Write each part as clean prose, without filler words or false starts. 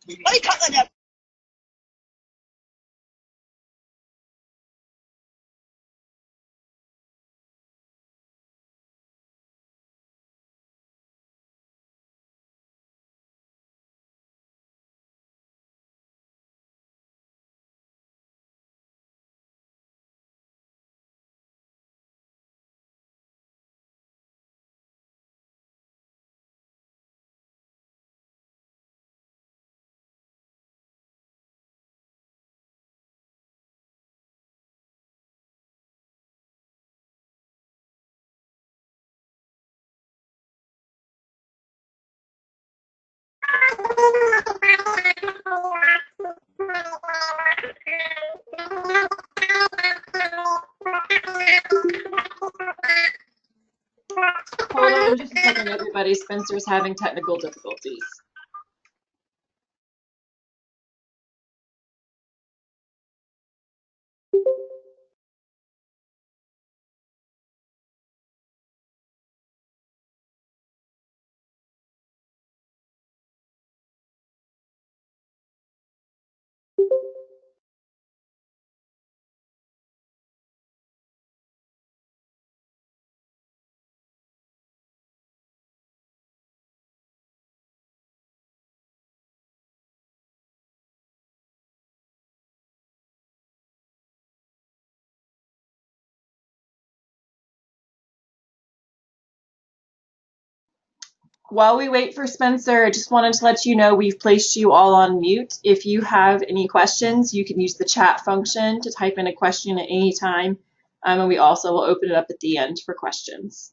Let me cut that down. Hold on just a second, everybody. Spencer's having technical difficulties. While we wait for Spencer, I just wanted to let you know we've placed you all on mute. If you have any questions, you can use the chat function to type in a question at any time, and we also will open it up at the end for questions.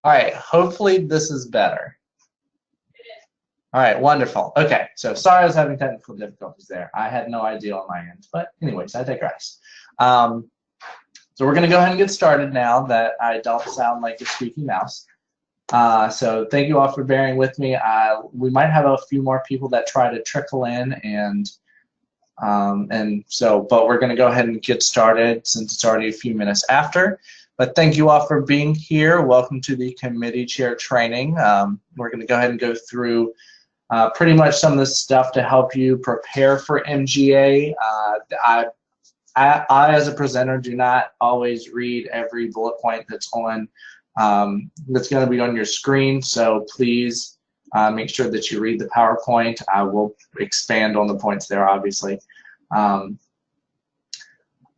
All right, hopefully this is better. All right, wonderful. Okay, so sorry I was having technical difficulties there. I had no idea on my end, but anyways, I digress. So we're gonna go ahead and get started now that I don't sound like a squeaky mouse. So thank you all for bearing with me. We might have a few more people that try to trickle in, but we're gonna go ahead and get started since it's already a few minutes after. But thank you all for being here. Welcome to the committee chair training. We're gonna go ahead and go through pretty much some of the stuff to help you prepare for MGA. I, as a presenter, do not always read every bullet point that's on that's going to be on your screen. So please make sure that you read the PowerPoint. I will expand on the points there, obviously.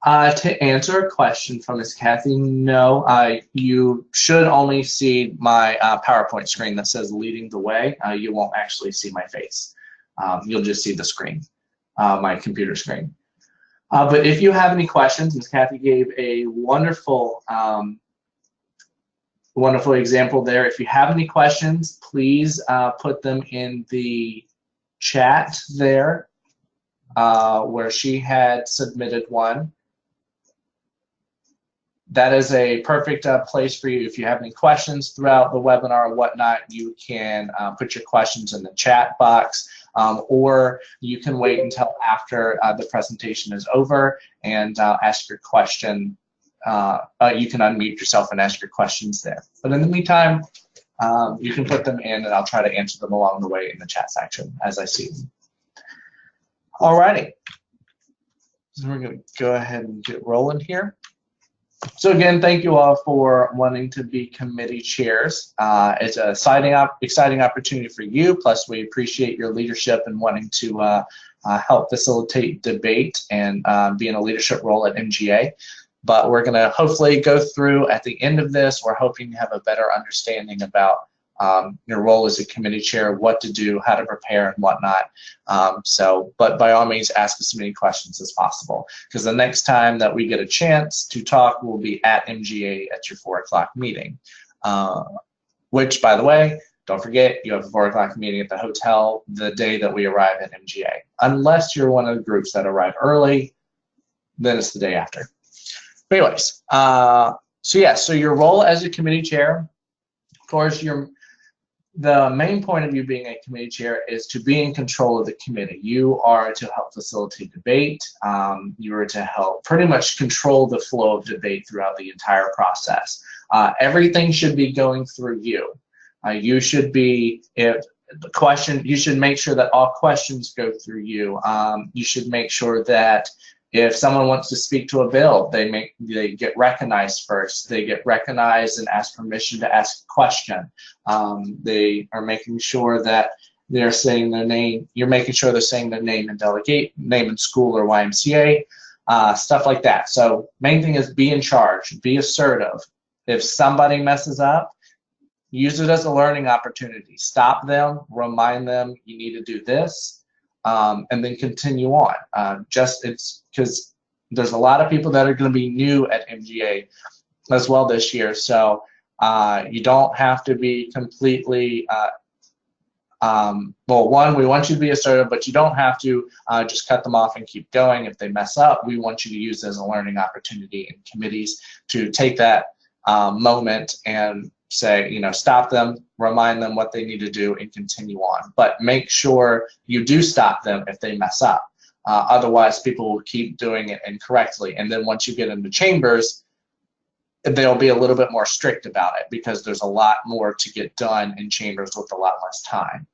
To answer a question from Ms. Kathy, no, you should only see my PowerPoint screen that says leading the way. You won't actually see my face. You'll just see the screen, my computer screen. But if you have any questions, Ms. Kathy gave a wonderful, wonderful example there. If you have any questions, please put them in the chat there where she had submitted one. That is a perfect place for you. If you have any questions throughout the webinar or whatnot, you can put your questions in the chat box, or you can wait until after the presentation is over and ask your question. You can unmute yourself and ask your questions there. But in the meantime, you can put them in and I'll try to answer them along the way in the chat section as I see them. Alrighty, so we're going to go ahead and get rolling here. So again, thank you all for wanting to be committee chairs. It's an exciting opportunity for you, plus we appreciate your leadership and wanting to help facilitate debate and be in a leadership role at MGA. But we're going to hopefully go through at the end of this. We're hoping to have a better understanding about your role as a committee chair, what to do, how to prepare, and whatnot. But by all means, ask as many questions as possible, because the next time that we get a chance to talk will be at MGA at your 4 o'clock meeting. Which, by the way, don't forget, you have a 4 o'clock meeting at the hotel the day that we arrive at MGA. Unless you're one of the groups that arrive early, then it's the day after. But anyways, so your role as a committee chair, of course, the main point of you being a committee chair is to be in control of the committee. You are to help facilitate debate. You are to help pretty much control the flow of debate throughout the entire process. Everything should be going through you. You should be, you should make sure that all questions go through you. You should make sure that if someone wants to speak to a bill, they get recognized first. They get recognized and ask permission to ask a question. They are making sure that they're saying their name. You're making sure they're saying their name and delegate, name in school or YMCA, stuff like that. So main thing is be in charge, be assertive. If somebody messes up, use it as a learning opportunity. Stop them, remind them you need to do this. And then continue on. It's because there's a lot of people that are going to be new at MGA as well this year. So you don't have to be completely, well, one, we want you to be assertive, but you don't have to just cut them off and keep going. If they mess up, we want you to use it as a learning opportunity in committees to take that moment and say, stop them, remind them what they need to do, and continue on. But make sure you do stop them if they mess up. Otherwise, people will keep doing it incorrectly. And then once you get into chambers, they'll be a little bit more strict about it because there's a lot more to get done in chambers with a lot less time.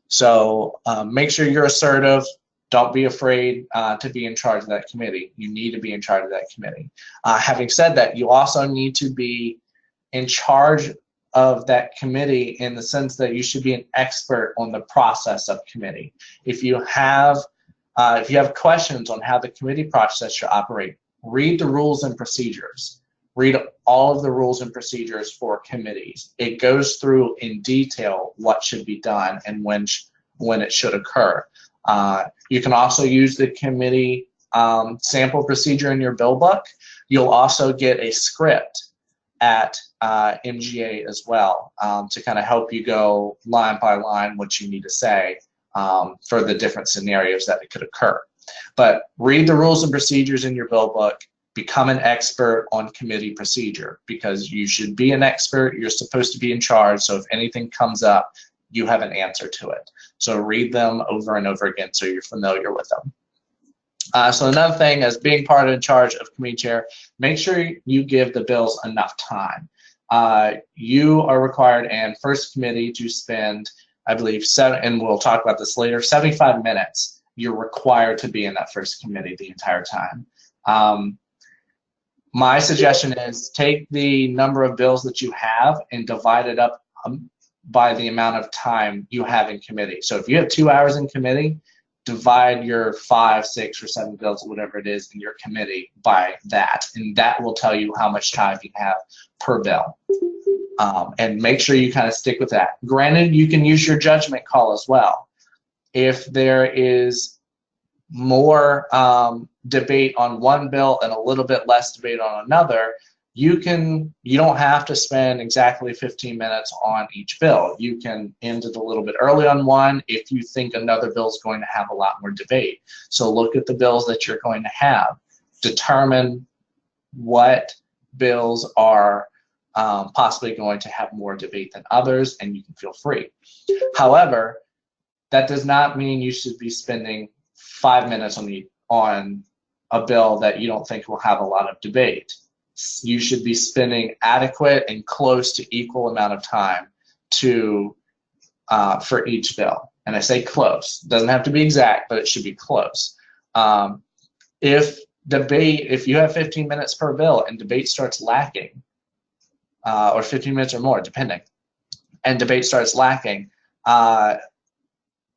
So make sure you're assertive. Don't be afraid to be in charge of that committee. You need to be in charge of that committee. Having said that, you also need to be in charge of that committee in the sense that you should be an expert on the process of committee. If you have questions on how the committee process should operate, read the rules and procedures. Read all of the rules and procedures for committees. It goes through in detail what should be done and when it should occur. You can also use the committee sample procedure in your bill book. You'll also get a script at MGA as well to kind of help you go line by line what you need to say for the different scenarios that it could occur. But read the rules and procedures in your bill book. Become an expert on committee procedure because you should be an expert. You're supposed to be in charge. So if anything comes up, you have an answer to it. So read them over and over again so you're familiar with them. So another thing as being part of in charge of committee chair, make sure you give the bills enough time. You are required in first committee to spend, I believe, and we'll talk about this later, 75 minutes. You're required to be in that first committee the entire time. My suggestion is take the number of bills that you have and divide it up by the amount of time you have in committee. So if you have 2 hours in committee, divide your 5, 6, or 7 bills, whatever it is, in your committee by that, and that will tell you how much time you have per bill. And make sure you kind of stick with that. Granted, you can use your judgment call as well. If there is more debate on one bill and a little bit less debate on another, you don't have to spend exactly 15 minutes on each bill. You can end it a little bit early on one if you think another bill is going to have a lot more debate. So look at the bills that you're going to have. Determine what bills are possibly going to have more debate than others, and you can feel free. However, that does not mean you should be spending 5 minutes on a bill that you don't think will have a lot of debate. You should be spending adequate and close to equal amount of time for each bill. And I say close. It doesn't have to be exact, but it should be close. If you have 15 minutes per bill and debate starts lacking, or 15 minutes or more, depending, and debate starts lacking,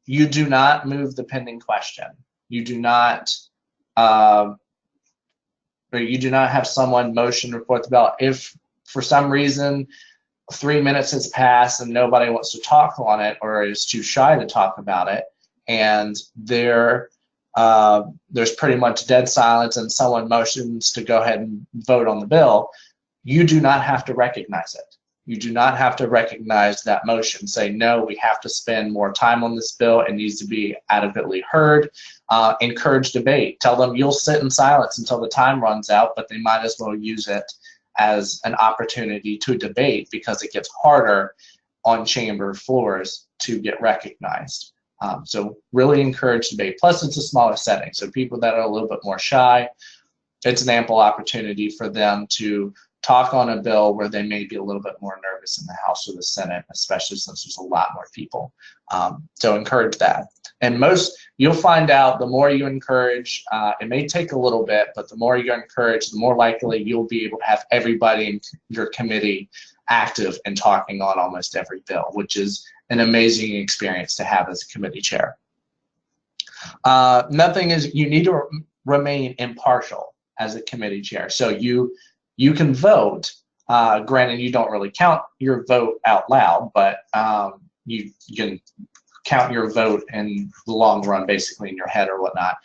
you do not move the pending question. You do not have someone motion report the bill. If for some reason 3 minutes has passed and nobody wants to talk on it or is too shy to talk about it, and there's pretty much dead silence and someone motions to go ahead and vote on the bill, you do not have to recognize it. You do not have to recognize that motion. Say, no, we have to spend more time on this bill. It needs to be adequately heard. Encourage debate. Tell them you'll sit in silence until the time runs out, but they might as well use it as an opportunity to debate because it gets harder on chamber floors to get recognized. So really encourage debate. Plus, it's a smaller setting. So people that are a little bit more shy, it's an ample opportunity for them to talk on a bill where they may be a little bit more nervous in the House or the Senate, especially since there's a lot more people. So encourage that. And you'll find out the more you encourage, it may take a little bit, but the more you encourage, the more likely you'll be able to have everybody in your committee active and talking on almost every bill, which is an amazing experience to have as a committee chair. Nothing is, you need to remain impartial as a committee chair. So you can vote. Granted, you don't really count your vote out loud, but you can count your vote in the long run, basically in your head or whatnot.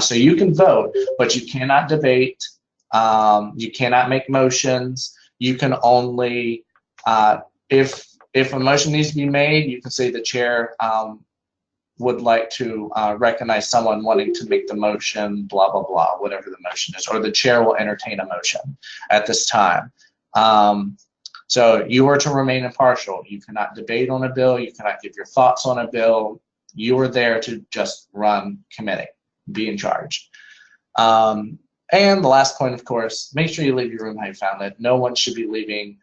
So you can vote, but you cannot debate. You cannot make motions. You can only, if a motion needs to be made, you can say the chair would like to recognize someone wanting to make the motion, blah, blah, blah, whatever the motion is, or the chair will entertain a motion at this time. So you are to remain impartial. You cannot debate on a bill. You cannot give your thoughts on a bill. You are there to just run committee, be in charge. And the last point, of course, make sure you leave your room how you found it. No one should be leaving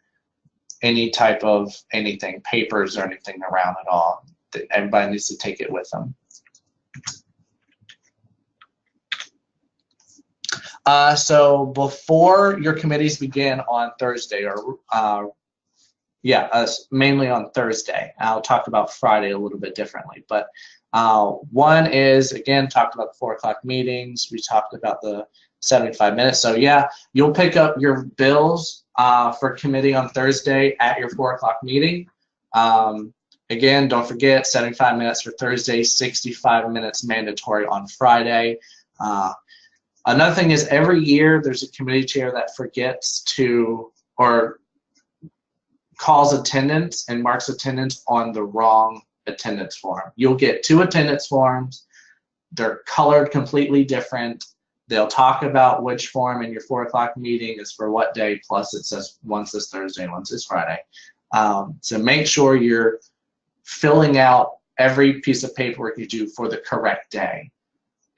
any type of anything, papers or anything around at all. Everybody needs to take it with them. So before your committees begin on Thursday, mainly on Thursday. I'll talk about Friday a little bit differently, but one is, again, talked about the 4 o'clock meetings. We talked about the 75 minutes. So yeah, you'll pick up your bills for committee on Thursday at your 4 o'clock meeting. Again, don't forget 75 minutes for Thursday, 65 minutes mandatory on Friday. Another thing is every year there's a committee chair that forgets to or calls attendance and marks attendance on the wrong attendance form. You'll get 2 attendance forms. They're colored completely different. They'll talk about which form in your 4 o'clock meeting is for what day, plus it says one says Thursday, one says Friday. So make sure you're filling out every piece of paperwork you do for the correct day.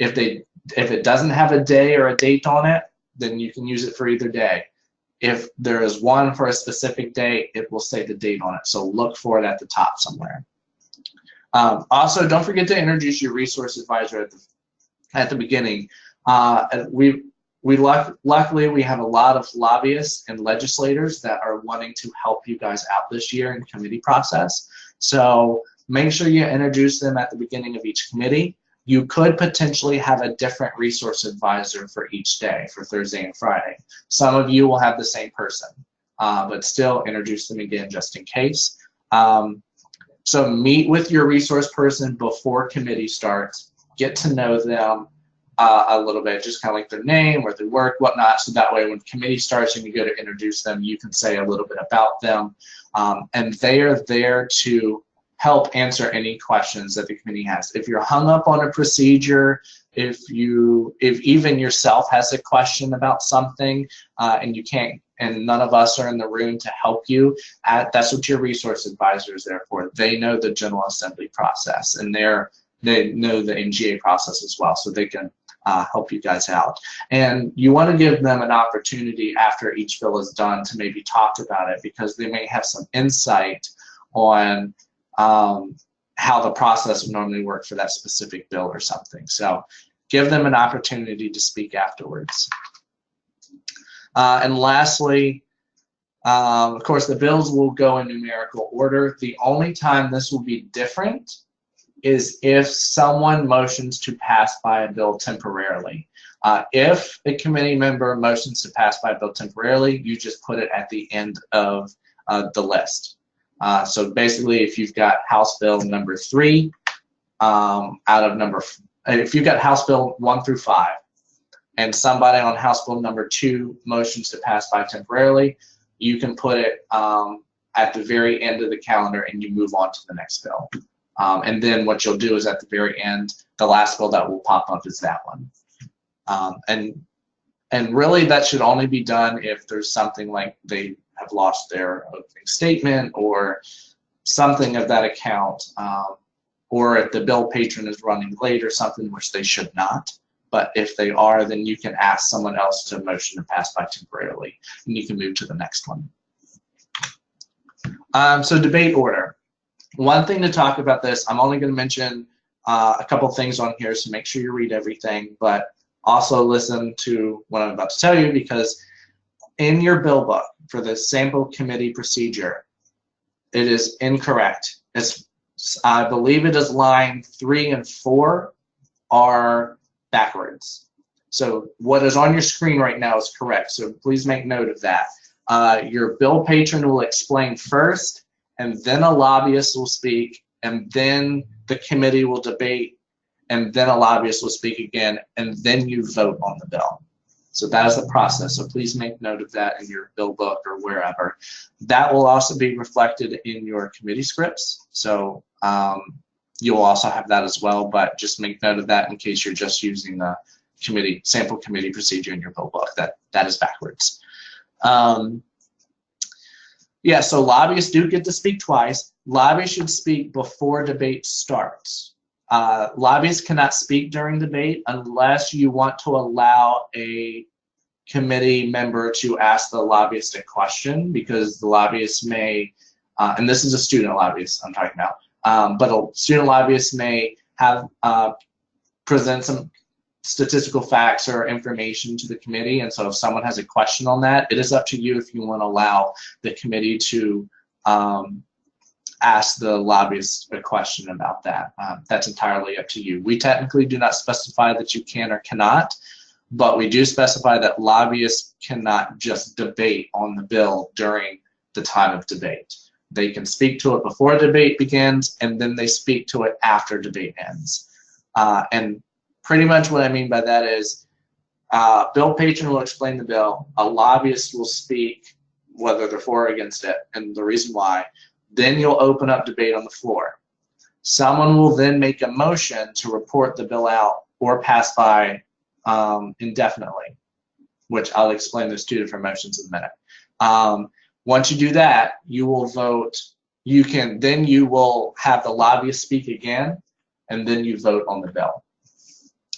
If it doesn't have a day or a date on it, then you can use it for either day. If there is one for a specific day, it will say the date on it. So look for it at the top somewhere. Also, don't forget to introduce your resource advisor at the beginning. Luckily, we have a lot of lobbyists and legislators that are wanting to help you guys out this year in committee process. So make sure you introduce them at the beginning of each committee. You could potentially have a different resource advisor for each day, for Thursday and Friday. Some of you will have the same person, but still introduce them again just in case. So meet with your resource person before committee starts. Get to know them. a little bit, just kind of like their name, where they work, whatnot, so that way when committee starts and you go to introduce them, you can say a little bit about them. And they are there to help answer any questions that the committee has. If you're hung up on a procedure, if even yourself has a question about something and you can't, and none of us are in the room to help you, that's what your resource advisor is there for. They know the General Assembly process, and they know the MGA process as well, so they can help you guys out. And you want to give them an opportunity after each bill is done to maybe talk about it, because they may have some insight on how the process would normally work for that specific bill or something. So give them an opportunity to speak afterwards. And lastly, of course, the bills will go in numerical order. The only time this will be different is if someone motions to pass by a bill temporarily. If a committee member motions to pass by a bill temporarily, you just put it at the end of the list. So basically, if you've got House Bill number 3 if you've got House Bill 1 through 5, and somebody on House Bill number 2 motions to pass by temporarily, you can put it at the very end of the calendar and you move on to the next bill. And then what you'll do is at the very end, the last bill that will pop up is that one. And really that should only be done if there's something like they have lost their opening statement or something of that account, or if the bill patron is running late or something, which they should not. But if they are, then you can ask someone else to motion to pass by temporarily, and you can move to the next one. So debate order. One thing to talk about this, I'm only going to mention a couple things on here, so make sure you read everything, but also listen to what I'm about to tell you, because in your bill book for the sample committee procedure, it is incorrect. I believe it is line 3 and 4 are backwards. So what is on your screen right now is correct, so please make note of that. Your bill patron will explain first, and then a lobbyist will speak, and then the committee will debate, and then a lobbyist will speak again, and then you vote on the bill. So that is the process, so please make note of that in your bill book or wherever. That will also be reflected in your committee scripts, so you'll also have that as well, but just make note of that in case you're just using the sample committee procedure in your bill book. That is backwards. Yeah, so lobbyists do get to speak twice. Lobbyists should speak before debate starts. Lobbyists cannot speak during debate unless you want to allow a committee member to ask the lobbyist a question, because the lobbyist may, and this is a student lobbyist I'm talking about, but a student lobbyist may have present some statistical facts or information to the committee, and so if someone has a question on that, it is up to you if you want to allow the committee to ask the lobbyist a question about that. That's entirely up to you. We technically do not specify that you can or cannot, but we do specify that lobbyists cannot just debate on the bill during the time of debate. They can speak to it before debate begins, and then they speak to it after debate ends. And pretty much what I mean by that is bill patron will explain the bill, a lobbyist will speak whether they're for or against it and the reason why, then you'll open up debate on the floor. Someone will then make a motion to report the bill out or pass by indefinitely, which I'll explain those 2 different motions in a minute. Once you do that, you will vote. Then you will have the lobbyist speak again, and then you vote on the bill.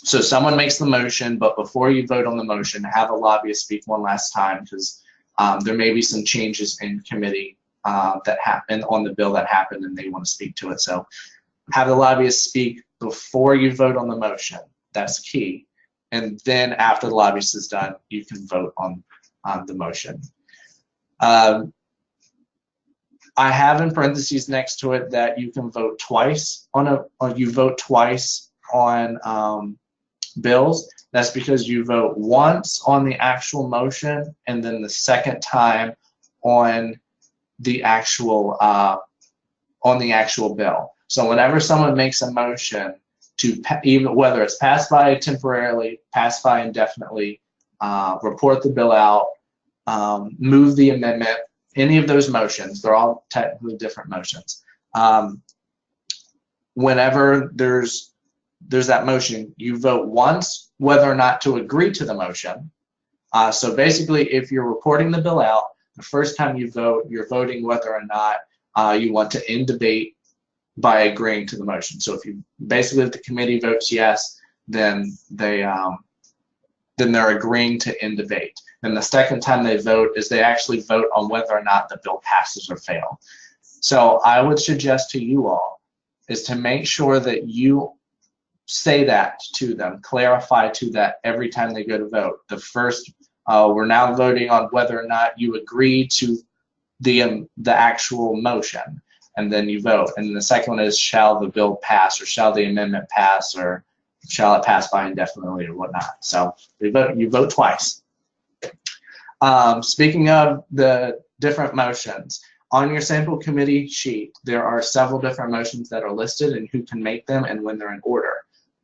So someone makes the motion, but before you vote on the motion, have a lobbyist speak one last time, because there may be some changes in committee that happened on the bill that happened, and they want to speak to it. So have the lobbyist speak before you vote on the motion. That's key. And then after the lobbyist is done, you can vote on the motion. I have in parentheses next to it that you can vote twice on bills. That's because you vote once on the actual motion and then the second time on the actual bill. So whenever someone makes a motion to even whether it's pass by temporarily, pass by indefinitely, report the bill out, move the amendment, any of those motions, they're all technically different motions. Whenever there's that motion, you vote once whether or not to agree to the motion. So basically, if you're reporting the bill out, the first time you vote, you're voting whether or not you want to end debate by agreeing to the motion. So if the committee votes yes, then they're agreeing to end debate. Then the second time they vote is they actually vote on whether or not the bill passes or fails. So I would suggest to you all is to make sure that you say that to them, clarify to that every time they go to vote. The first, we're now voting on whether or not you agree to the actual motion, and then you vote. And the second one is, shall the bill pass, or shall the amendment pass, or shall it pass by indefinitely, or whatnot. So you vote twice. Speaking of the different motions, on your sample committee sheet, there are several different motions that are listed and who can make them and when they're in order.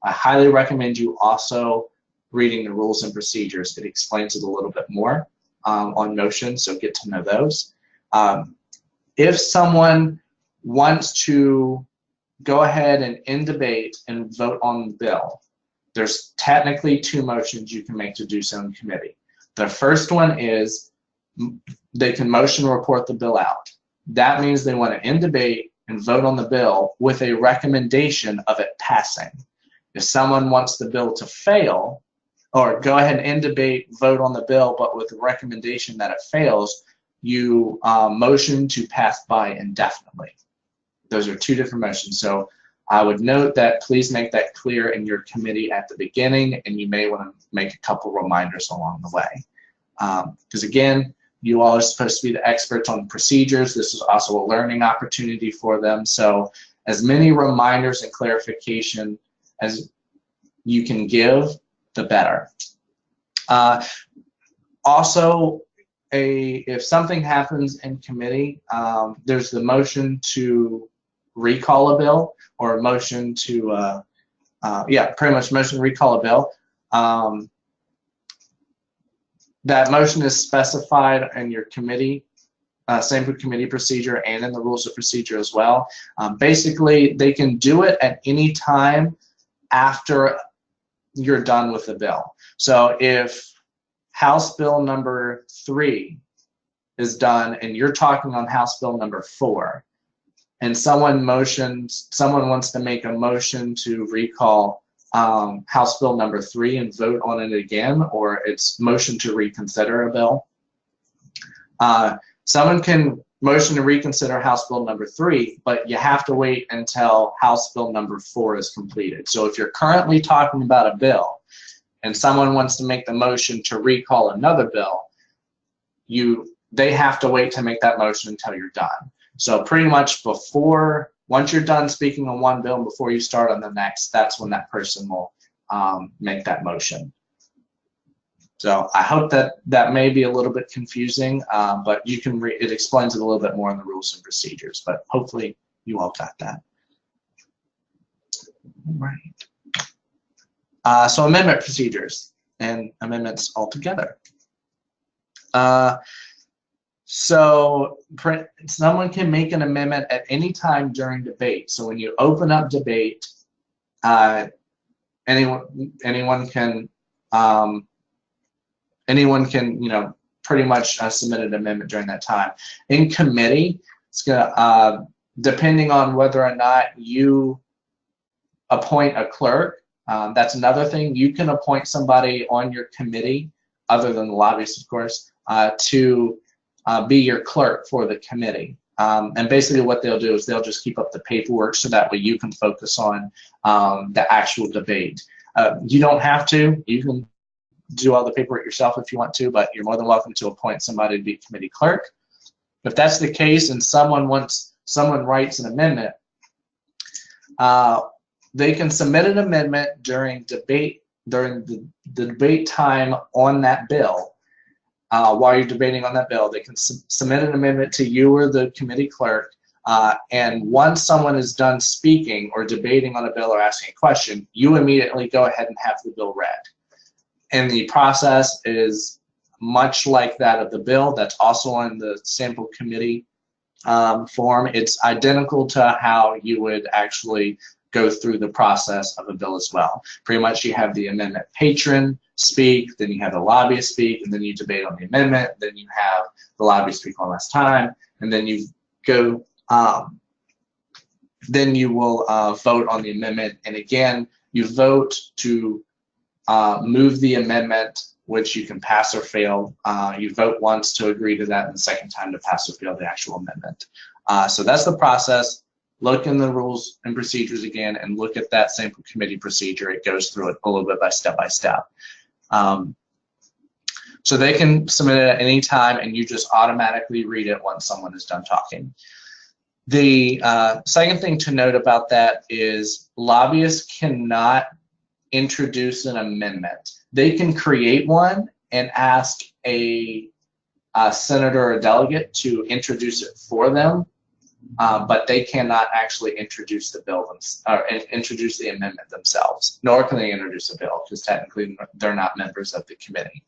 I highly recommend you also reading the rules and procedures. It explains it a little bit more on motions, so get to know those. If someone wants to go ahead and end debate and vote on the bill, there's technically two motions you can make to do so in committee. The first one is they can motion to report the bill out. That means they want to end debate and vote on the bill with a recommendation of it passing. If someone wants the bill to fail, or go ahead and end debate, vote on the bill, but with the recommendation that it fails, you motion to pass by indefinitely. Those are two different motions. So I would note that please make that clear in your committee at the beginning, and you may want to make a couple reminders along the way. Because again, you all are supposed to be the experts on procedures. This is also a learning opportunity for them. So as many reminders and clarification as you can give, the better. Also, if something happens in committee, there's the motion to recall a bill, or a motion to, pretty much motion to recall a bill. That motion is specified in your committee, sample committee procedure, and in the rules of procedure as well. Basically, they can do it at any time after you're done with the bill. So if House Bill number 3 is done and you're talking on House Bill number 4, and someone wants to make a motion to recall House Bill number 3 and vote on it again, or it's motion to reconsider a bill, someone can motion to reconsider House Bill number 3, but you have to wait until House Bill number 4 is completed. So if you're currently talking about a bill and someone wants to make the motion to recall another bill, they have to wait to make that motion until you're done. So pretty much once you're done speaking on one bill, before you start on the next, that's when that person will make that motion. So I hope that may be a little bit confusing, but you can it explains it a little bit more in the rules and procedures, but hopefully you all got that. All right. So amendment procedures and amendments altogether. So someone can make an amendment at any time during debate. So when you open up debate, anyone can pretty much submit an amendment during that time. In committee, it's gonna depending on whether or not you appoint a clerk. That's another thing. You can appoint somebody on your committee, other than the lobbyist, of course, to be your clerk for the committee. And basically what they'll do is they'll just keep up the paperwork so that way you can focus on the actual debate. You don't have to. You can do all the paperwork yourself if you want to, but you're more than welcome to appoint somebody to be committee clerk. If that's the case and someone writes an amendment, they can submit an amendment during the debate time on that bill. While you're debating on that bill, they can submit an amendment to you or the committee clerk And once someone is done speaking or debating on a bill or asking a question, you immediately go ahead and have the bill read. And the process is much like that of the bill. That's also on the sample committee form. It's identical to how you would actually go through the process of a bill as well. Pretty much you have the amendment patron speak, then you have the lobbyist speak, and then you debate on the amendment, then you have the lobbyist speak one last time, and then you go, then you will vote on the amendment. And again, you vote to move the amendment, which you can pass or fail. You vote once to agree to that, and the second time to pass or fail the actual amendment. So that's the process. Look in the rules and procedures again, and look at that sample committee procedure. It goes through it a little bit by step. So they can submit it at any time, and you just automatically read it once someone is done talking. The second thing to note about that is lobbyists cannot introduce an amendment. They can create one and ask a senator or a delegate to introduce it for them, but they cannot actually introduce the bill or introduce the amendment themselves, nor can they introduce a bill because technically they're not members of the committee.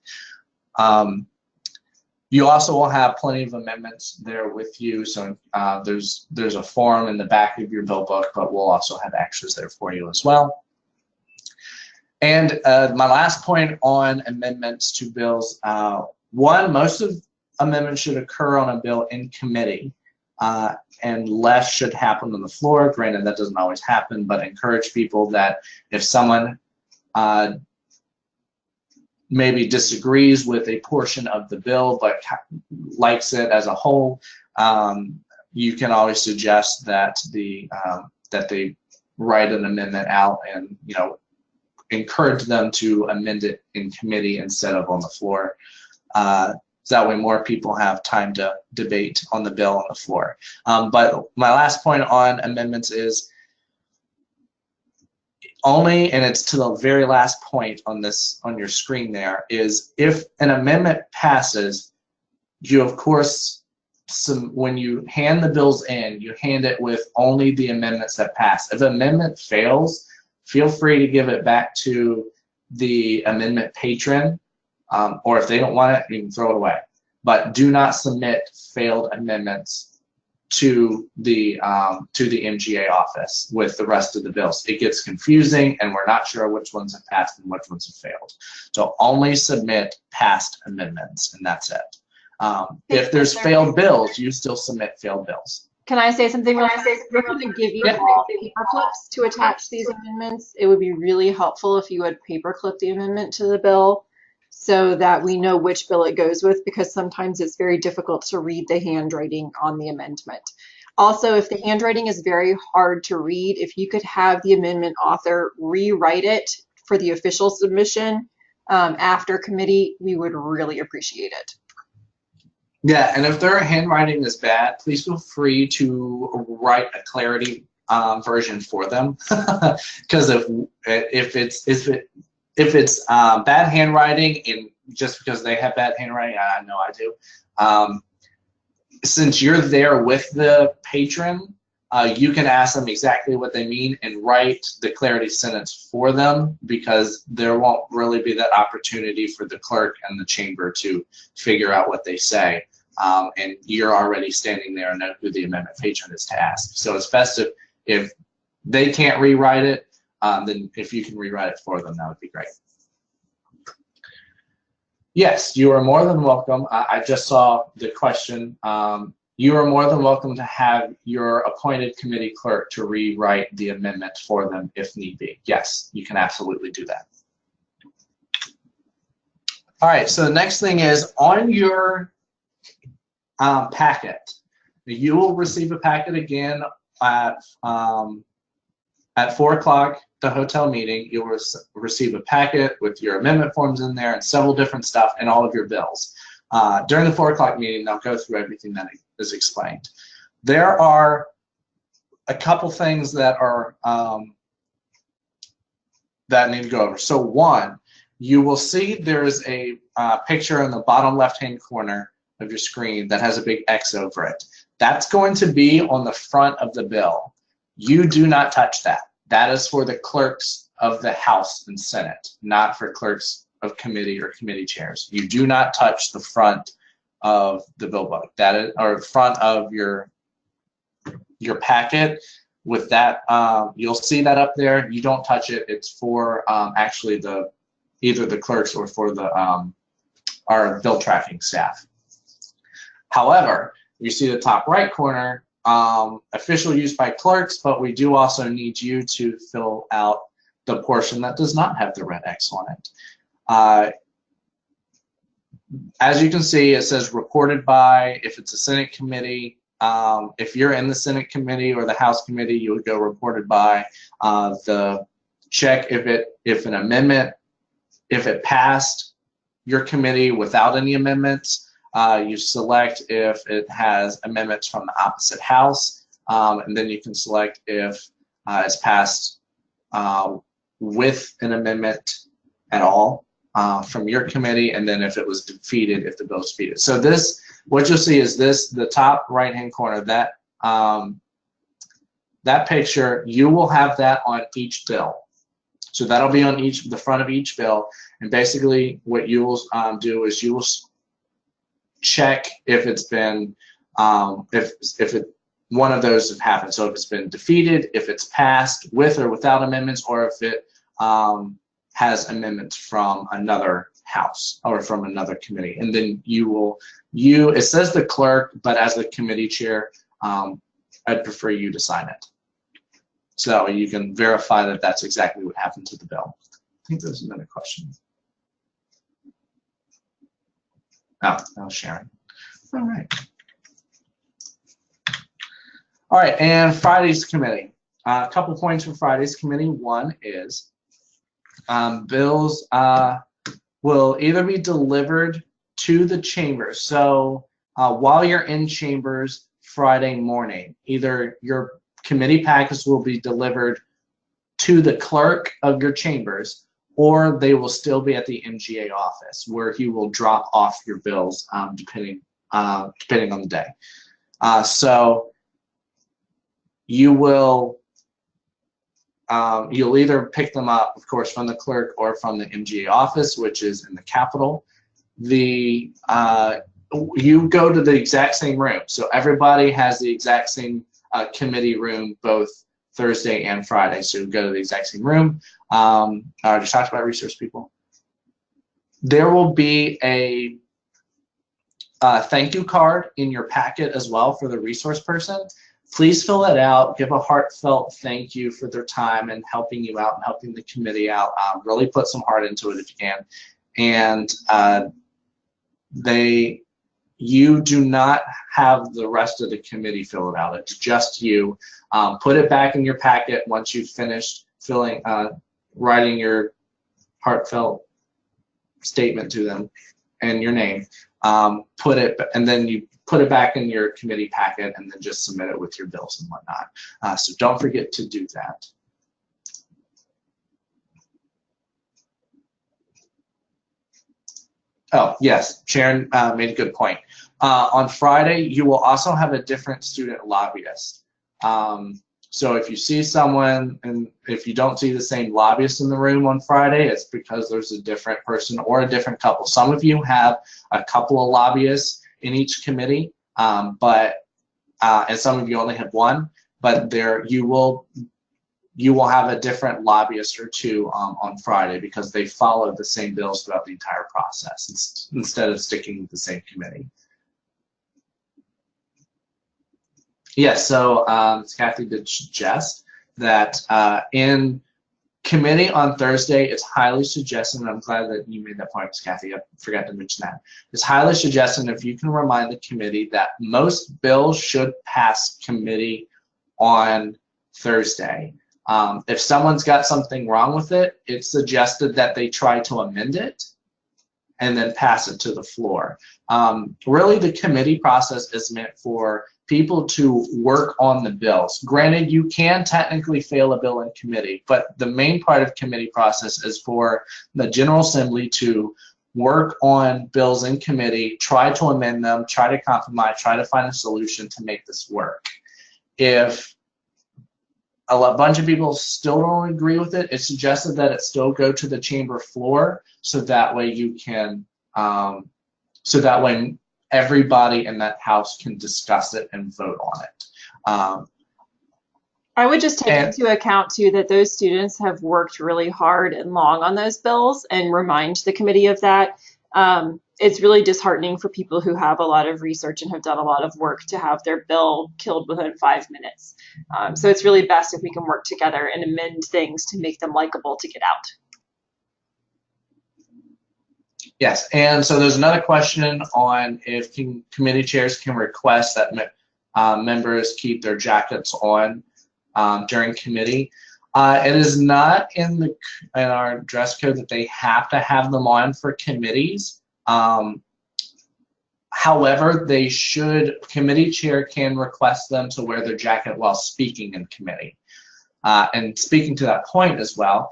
You also will have plenty of amendments there with you. So there's a form in the back of your bill book, but we'll also have extras there for you as well. And my last point on amendments to bills, one, most of amendments should occur on a bill in committee, and less should happen on the floor. Granted, that doesn't always happen, but encourage people that if someone maybe disagrees with a portion of the bill but likes it as a whole, you can always suggest that that they write an amendment out and encourage them to amend it in committee instead of on the floor. So that way more people have time to debate on the bill on the floor. But my last point on amendments is only, and it's to the very last point on this, on your screen there, is if an amendment passes, you of course, when you hand the bills in, you hand it with only the amendments that pass. If an amendment fails, feel free to give it back to the amendment patron, or if they don't want it, you can throw it away. But do not submit failed amendments to the MGA office with the rest of the bills. It gets confusing, and we're not sure which ones have passed and which ones have failed. So only submit passed amendments, and that's it. If there's failed bills, you still submit failed bills. Can I say something? We're going to give you paper clips to attach these amendments. It would be really helpful if you would paperclip the amendment to the bill so that we know which bill it goes with, because sometimes it's very difficult to read the handwriting on the amendment. Also, if the handwriting is very hard to read, if you could have the amendment author rewrite it for the official submission after committee, we would really appreciate it. Yeah, and if their handwriting is bad, please feel free to write a clarity version for them, because if it's bad handwriting, and just because they have bad handwriting, I know I do. Since you're there with the patron, you can ask them exactly what they mean and write the clarity sentence for them, because there won't really be that opportunity for the clerk and the chamber to figure out what they say. And you're already standing there and know who the amendment patron is to ask. So it's best if they can't rewrite it, then if you can rewrite it for them, that would be great. Yes, you are more than welcome. I just saw the question. You are more than welcome to have your appointed committee clerk to rewrite the amendment for them if need be. Yes, you can absolutely do that. All right, so the next thing is on your packet. You will receive a packet again at 4 o'clock, the hotel meeting. You'll receive a packet with your amendment forms in there and several different stuff and all of your bills. During the 4 o'clock meeting, they'll go through everything that is explained. There are a couple things that are that I need to go over. So one, you will see there's a picture in the bottom left-hand corner of your screen that has a big X over it. That's going to be on the front of the bill. You do not touch that. That is for the clerks of the House and Senate, not for clerks of committee or committee chairs. You do not touch the front of the bill book. That is, or front of your packet. With that, you'll see that up there. You don't touch it. It's for actually either the clerks or for the our bill tracking staff. However, you see the top right corner, official use by clerks, but we do also need you to fill out the portion that does not have the red X on it. As you can see, it says reported by. If it's a Senate committee, if you're in the Senate committee or the House committee, you would go reported by. The check if an amendment, if it passed your committee without any amendments, you select if it has amendments from the opposite house, and then you can select if it's passed with an amendment at all from your committee, and then if it was defeated, if the bill was defeated. So this, what you'll see is this, the top right-hand corner, that that picture, you will have that on each bill. So that'll be on the front of each bill, and basically what you will do is you will check if it's been one of those have happened. So if it's been defeated, if it's passed with or without amendments, or if it has amendments from another house or from another committee. And then it says the clerk, but as the committee chair, I'd prefer you to sign it. So you can verify that that's exactly what happened to the bill. I think there's another question. Oh, that was Sharon. All right. All right, and Friday's committee. A couple points for Friday's committee. One is bills will either be delivered to the chambers. So while you're in chambers Friday morning, either your committee packets will be delivered to the clerk of your chambers, or they will still be at the MGA office where he will drop off your bills depending on the day. So you will you'll either pick them up, of course, from the clerk or from the MGA office, which is in the Capitol. You go to the exact same room, so everybody has the exact same committee room both Thursday and Friday. So you go to the exact same room. I already talked about resource people. There will be a thank you card in your packet as well for the resource person. Please fill it out. Give a heartfelt thank you for their time and helping you out and helping the committee out. Really put some heart into it if you can. And you do not have the rest of the committee fill it out. It's just you. Put it back in your packet once you've finished writing your heartfelt statement to them and your name. And then you put it back in your committee packet and then just submit it with your bills and whatnot. So don't forget to do that. Oh, yes, Sharon made a good point. On Friday, you will also have a different student lobbyist. So if you see someone, and if you don't see the same lobbyist in the room on Friday, it's because there's a different person or a different couple. Some of you have a couple of lobbyists in each committee, and some of you only have one, but you will have a different lobbyist or two on Friday because they follow the same bills throughout the entire process instead of sticking with the same committee. Yes, so Kathy did suggest that in committee on Thursday, it's highly suggested, and I'm glad that you made that point, Kathy, I forgot to mention that. It's highly suggested if you can remind the committee that most bills should pass committee on Thursday. If someone's got something wrong with it, it's suggested that they try to amend it and then pass it to the floor. Really, the committee process is meant for people to work on the bills. Granted, you can technically fail a bill in committee, but the main part of committee process is for the General Assembly to work on bills in committee, try to amend them, try to compromise, try to find a solution to make this work. If a bunch of people still don't agree with it, it's suggested that it still go to the chamber floor, so that way you can, so that way everybody in that house can discuss it and vote on it. I would just take into account too that those students have worked really hard and long on those bills, and remind the committee of that. It's really disheartening for people who have a lot of research and have done a lot of work to have their bill killed within 5 minutes. So it's really best if we can work together and amend things to make them likable to get out. Yes, and so there's another question on if committee chairs can request that members keep their jackets on during committee. It is not in our dress code that they have to have them on for committees. However, they should, committee chair can request them to wear their jacket while speaking in committee. And speaking to that point as well,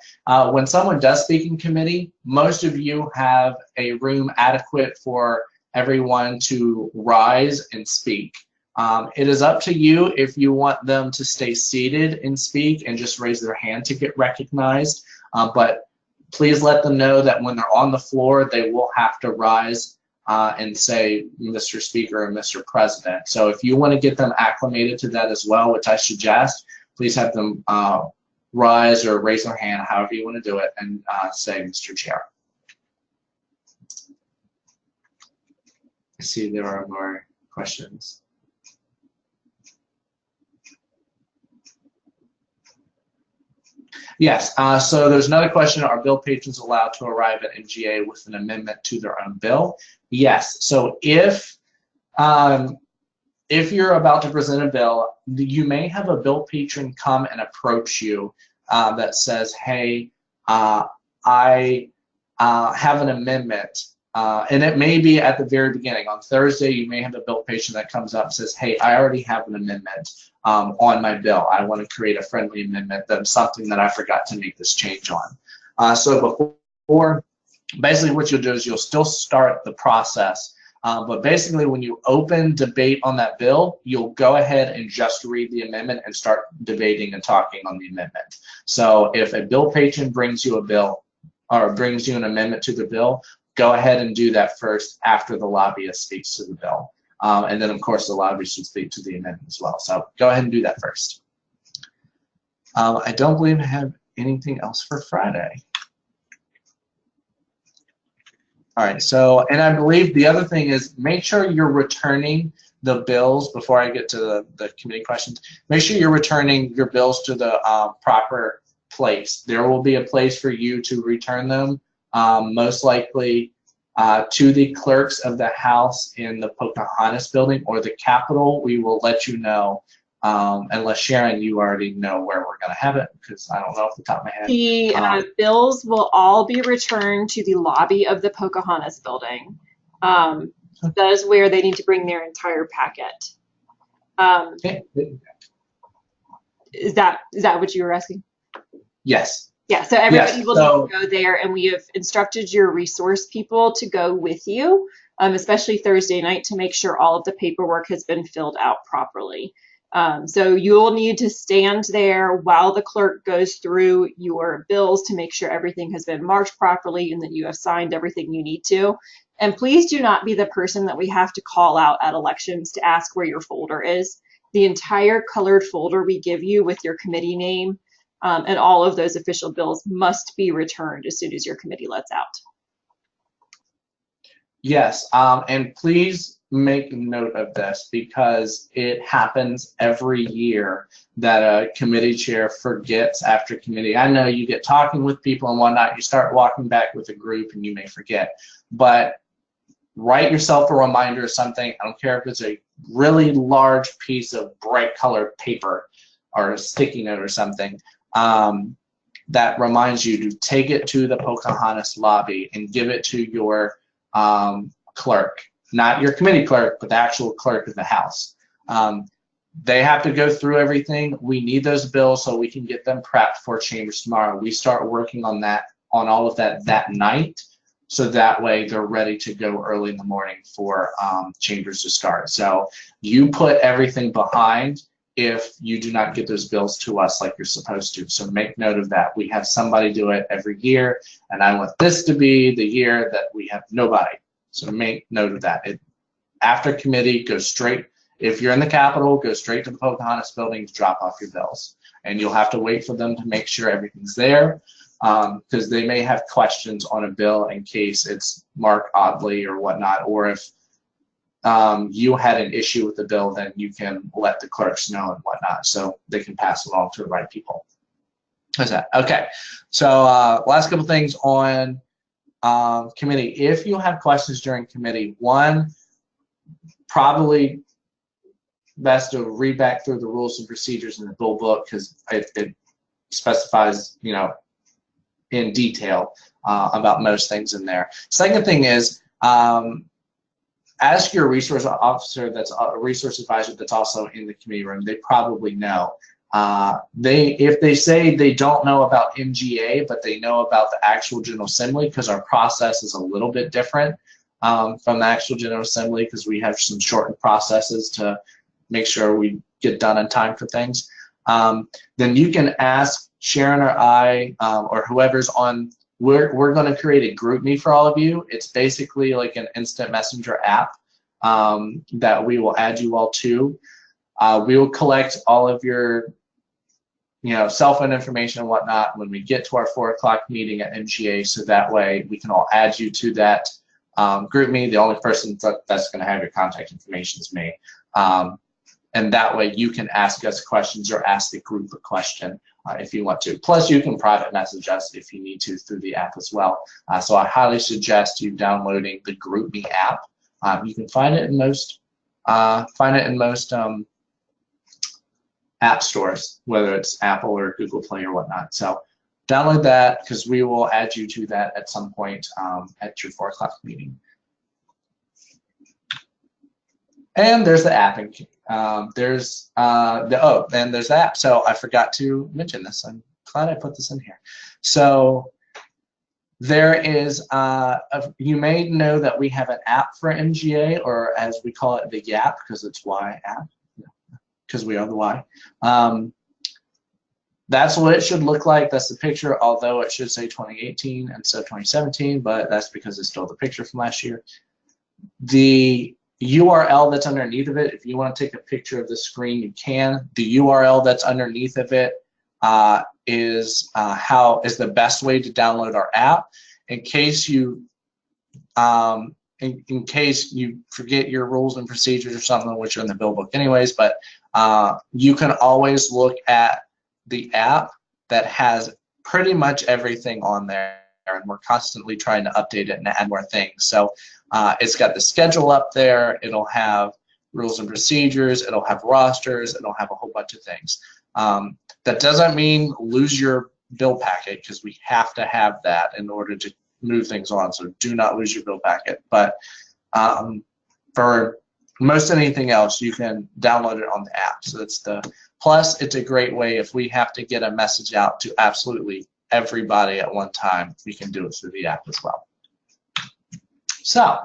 when someone does speak in committee, most of you have a room adequate for everyone to rise and speak. It is up to you if you want them to stay seated and speak and just raise their hand to get recognized. But please let them know that when they're on the floor, they will have to rise and say, Mr. Speaker and Mr. President. So if you want to get them acclimated to that as well, which I suggest, please have them rise or raise their hand, however you want to do it, and say, Mr. Chair. I see there are more questions. Yes, so there's another question. Are bill patrons allowed to arrive at MGA with an amendment to their own bill? Yes, so if you're about to present a bill, you may have a bill patron come and approach you that says, hey, I have an amendment. And it may be at the very beginning. On Thursday, you may have a bill patron that comes up and says, hey, I already have an amendment on my bill. I want to create a friendly amendment that's something that I forgot to make this change on. So before, basically what you'll do is you'll still start the process. But basically when you open debate on that bill, you'll go ahead and just read the amendment and start debating and talking on the amendment. So if a bill patron brings you a bill or brings you an amendment to the bill, go ahead and do that first after the lobbyist speaks to the bill. And then, of course, the lobbyist should speak to the amendment as well. So go ahead and do that first. I don't believe I have anything else for Friday. All right, so, and I believe the other thing is make sure you're returning the bills before I get to the committee questions. Make sure you're returning your bills to the proper place. There will be a place for you to return them. Most likely to the clerks of the House in the Pocahontas building or the Capitol. We will let you know, unless Sharon, you already know where we're going to have it, because I don't know off the top of my head. The bills will all be returned to the lobby of the Pocahontas building. That is where they need to bring their entire packet. Is that what you were asking? Yes. Yeah, so everybody will need to go there, and we have instructed your resource people to go with you, especially Thursday night, to make sure all of the paperwork has been filled out properly. So you'll need to stand there while the clerk goes through your bills to make sure everything has been marked properly and that you have signed everything you need to. And please do not be the person that we have to call out at elections to ask where your folder is. The entire colored folder we give you with your committee name and all of those official bills must be returned as soon as your committee lets out. Yes, and please make note of this, because it happens every year that a committee chair forgets after committee. I know you get talking with people and whatnot, you start walking back with a group and you may forget, but write yourself a reminder of something. I don't care if it's a really large piece of bright colored paper or a sticky note or something. That reminds you to take it to the Pocahontas lobby and give it to your clerk, not your committee clerk, but the actual clerk of the House. They have to go through everything. We need those bills so we can get them prepped for chambers tomorrow. We start working on that, on all of that night. so that way they're ready to go early in the morning for chambers to start. So you put everything behind if you do not get those bills to us like you're supposed to. So make note of that. We have somebody do it every year, and I want this to be the year that we have nobody. So make note of that. After committee, go straight. If you're in the Capitol, go straight to the Pocahontas building to drop off your bills. And you'll have to wait for them to make sure everything's there, because they may have questions on a bill in case it's marked oddly or whatnot, or if you had an issue with the bill, then you can let the clerks know and whatnot, so they can pass it along to the right people. How's that? Okay, so last couple things on committee. If you have questions during committee, one, probably best to read back through the rules and procedures in the bill book, because it specifies, you know, in detail about most things in there. Second thing is, ask your resource officer that's a resource advisor that's also in the committee room. They probably know. If they say they don't know about MGA, but they know about the actual General Assembly, because our process is a little bit different from the actual General Assembly, because we have some shortened processes to make sure we get done in time for things, then you can ask Sharon or I or whoever's on. We're going to create a group me for all of you. It's basically like an instant messenger app that we will add you all to. We will collect all of your, you know, cell phone information and whatnot when we get to our 4 o'clock meeting at MGA, so that way we can all add you to that group me. The only person that's going to have your contact information is me. And that way you can ask us questions or ask the group a question if you want to. Plus, you can private message us if you need to through the app as well. So I highly suggest you downloading the GroupMe app. You can find it in most app stores, whether it's Apple or Google Play or whatnot. So download that, because we will add you to that at some point at your 4 o'clock meeting. And there's the app. There's the app. So I forgot to mention this. I'm glad I put this in here. So there is, you may know that we have an app for MGA, or as we call it, the YAP, because it's Y app, because we are the Y. That's what it should look like. That's the picture, although it should say 2018 instead of 2017, but that's because it's still the picture from last year. The URL that's underneath of it, if you want to take a picture of the screen, you can. The URL that's underneath of it is the best way to download our app. In case you in case you forget your rules and procedures or something, which are in the bill book anyways, but you can always look at the app that has pretty much everything on there, and we're constantly trying to update it and add more things. So it's got the schedule up there, it'll have rules and procedures, it'll have rosters, it'll have a whole bunch of things. That doesn't mean lose your bill packet, because we have to have that in order to move things on, so do not lose your bill packet. But for most anything else, you can download it on the app. So it's plus it's a great way if we have to get a message out to absolutely everybody at one time, we can do it through the app as well. So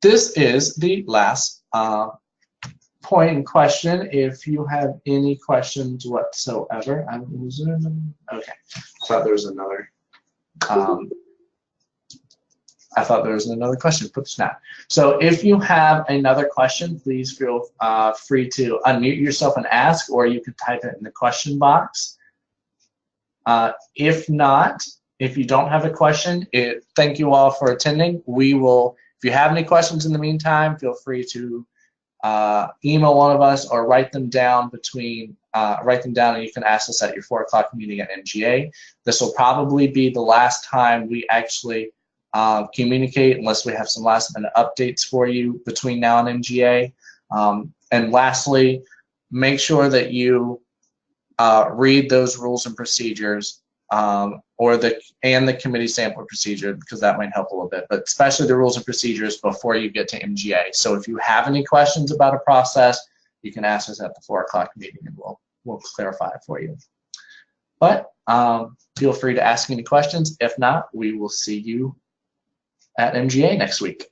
this is the last point in question. If you have any questions whatsoever, okay. I thought there was another. I thought there was another question. Put the snap. So if you have another question, please feel free to unmute yourself and ask, or you can type it in the question box. If not, if you don't have a question, thank you all for attending. We will, if you have any questions in the meantime, feel free to email one of us or write them down and you can ask us at your 4 o'clock meeting at MGA. This will probably be the last time we actually communicate, unless we have some last minute updates for you between now and MGA. And lastly, make sure that you read those rules and procedures, and the committee sampler procedure, because that might help a little bit, but especially the rules and procedures before you get to MGA. So if you have any questions about a process, you can ask us at the 4 o'clock meeting and we'll clarify it for you. But feel free to ask any questions. If not, we will see you at MGA next week.